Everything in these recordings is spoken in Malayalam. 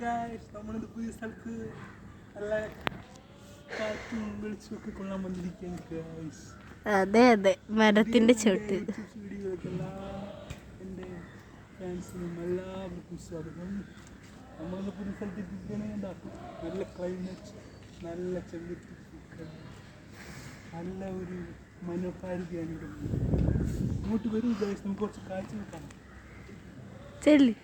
ഗൈസ് നമ്മളിത് പുതിയ സ്ഥലത്ത് നല്ല കാറ്റും വെളിച്ചമൊക്കെ കൊള്ളാൻ വന്നിരിക്കുകയാണ് ഗൈസ്. അതെ അതെ, മരത്തിന്റെ ചോട്ട്. വീഡിയോകൾക്കെല്ലാം എൻ്റെ ഫാൻസിനും എല്ലാവർക്കും സ്വാഗതം. നമ്മളിത് പുതിയ സ്ഥലത്ത് എത്തിക്കുകയാണ്. നല്ല ക്ലൈമറ്റ്, നല്ല ചെമ്പത്തി, നല്ല ഒരു മനോഹാരിതയാണ് ഇവിടെ. ഇങ്ങോട്ട് വരും ഗൈസ്, നമുക്ക് കുറച്ച് കാഴ്ച നോക്കാം. ചെല്ലി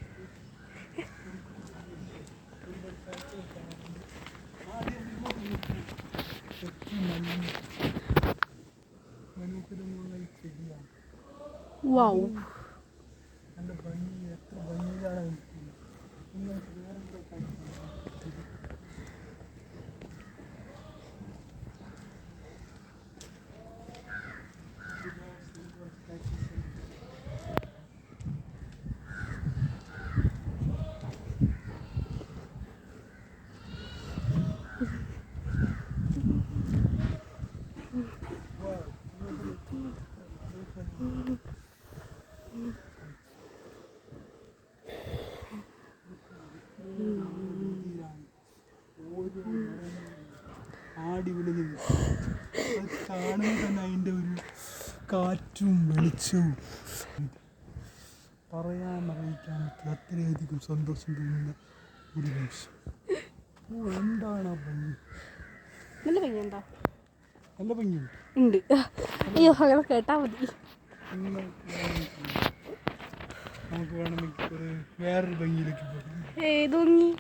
വൗ, നല്ല ഭംഗി, എത്ര ഭംഗിയിലാണ്. ആടി വിളിക്കുന്നു, അത് കാണുമ്പോൾ തന്നെ അതിൻ്റെ ഒരു കാറ്റും വെളിച്ചവും അറിയിക്കാൻ പറ്റില്ല. അത്രയധികം സന്തോഷം തോന്നുന്ന ഒരു നിമിഷം. എന്താണ് ആ ഭംഗി? നല്ല ഭംഗിയുണ്ടോ? നല്ല ഭംഗിയുണ്ട് ഉണ്ട്. അയ്യോ, അങ്ങനെ കേട്ടാ മതി. നമുക്ക് വേണമെങ്കിൽ ഒരു വേറൊരു ഭംഗിയിലേക്ക് പോകാം. ഏത് ഭംഗി?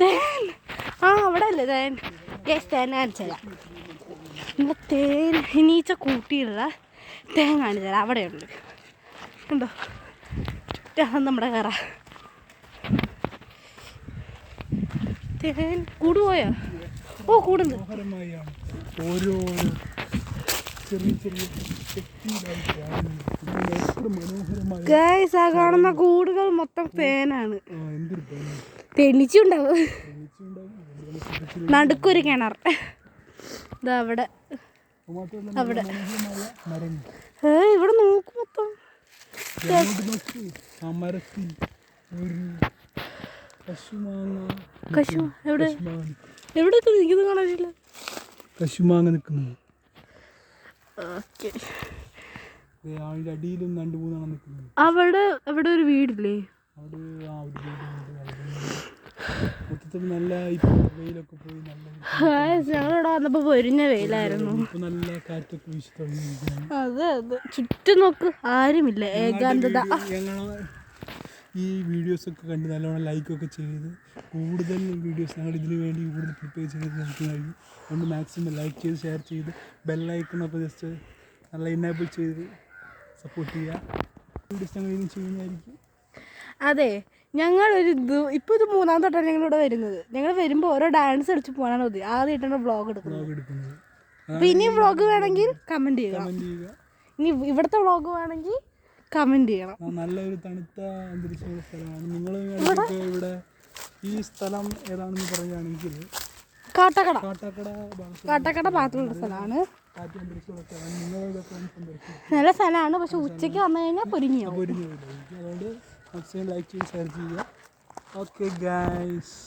തേൻ. ആ, അവിടെ അല്ലേ തേൻ? തേൻ കാണിച്ചുതരാം. നമ്മുടെ തേൻ ഇനീച്ച കൂട്ടിയുള്ള തേൻ കാണിച്ചുതരാം. അവിടെയുണ്ട്, ഉണ്ടോ? നമ്മുടെ കറ തേൻ കൂട് പോയോ? ഓ, കൂടുന്നു. ഓരോ ഗൈസ്, ആ കാണുന്ന കൂടുകൾ മൊത്തം തേനാണ്. തെളിച്ചുണ്ടാവും. നടുക്കൊരു കിണർ. ഇതാ അവിടെ അവിടെ. ഇവിടെ നോക്കും മൊത്തം. കശു എവിടെ എവിടെ നിൽക്കുന്നത് കാണാനില്ല. കശുമാങ്ങ നിൽക്കുന്നു. അടിയിലും 2-3 നിൽക്കുന്നു. അവിടെ അവിടെ ഒരു വീടില്ലേ? അവിടെ മൊത്തത്തിൽ നല്ല വെയിലൊക്കെ പോയി. ഞങ്ങളിവിടെ വന്നപ്പോ പൊരിഞ്ഞ വെയിലായിരുന്നു. നല്ല കാറ്റൊക്കെ വീശി തുടങ്ങിയിരിക്കുന്നു. അതെ അതെ, ചുറ്റും നോക്ക്, ആരുമില്ല, ഏകാന്തത. ഈ വീഡിയോസൊക്കെ കണ്ട് നല്ലോണം ലൈക്കൊക്കെ ചെയ്ത് കൂടുതൽ വീഡിയോസ് ഞങ്ങൾ ഇതിനു വേണ്ടി കൂടുതൽ പ്രിപ്പയർ ചെയ്ത് നമുക്ക് കഴിയും. അതുകൊണ്ട് മാക്സിമം ലൈക്ക് ചെയ്ത് ഷെയർ ചെയ്ത് ബെല്ലൈക്കണൊക്കെ ജസ്റ്റ് നല്ല ഇനേബിൾ ചെയ്ത് സപ്പോർട്ട് ചെയ്യുക. വീഡിയോസ് ഞങ്ങൾ ഇനി ചെയ്യുന്നതായിരിക്കും. അതെ, ഞങ്ങളൊരു ഇപ്പോൾ ഇത് 3-ാമത്തെ വട്ടമാണ് ഞങ്ങളിവിടെ വരുന്നത്. ഞങ്ങൾ വരുമ്പോൾ ഓരോ ഡാൻസ് കളിച്ച് പോകാനാണ് മതി ആദ്യമായിട്ടാണ് വ്ളോഗ് എടുക്കുന്നത്. അപ്പോൾ ഇനിയും വ്ളോഗ് വേണമെങ്കിൽ കമൻറ്റ് ചെയ്യുക. ഇനി ഇവിടുത്തെ വ്ളോഗ് വേണമെങ്കിൽ കമൻറ്റ് ചെയ്യണം. നല്ലൊരു തണുത്ത അന്തരീക്ഷമുള്ള സ്ഥലമാണ്. നിങ്ങൾ ഇവിടെ ഈ സ്ഥലം ഏതാണെന്ന് പറയുകയാണെങ്കിൽ കാട്ടാക്കട ഭാഗത്തുള്ള സ്ഥലമാണ്. നല്ല സ്ഥലമാണ്, പക്ഷെ ഉച്ചയ്ക്ക് വന്നു കഴിഞ്ഞാൽ പൊരിഞ്ഞു. അതുകൊണ്ട് മാക്സിമം ലൈക്ക് ചെയ്ത് ഷെയർ ചെയ്യുക. Okay guys.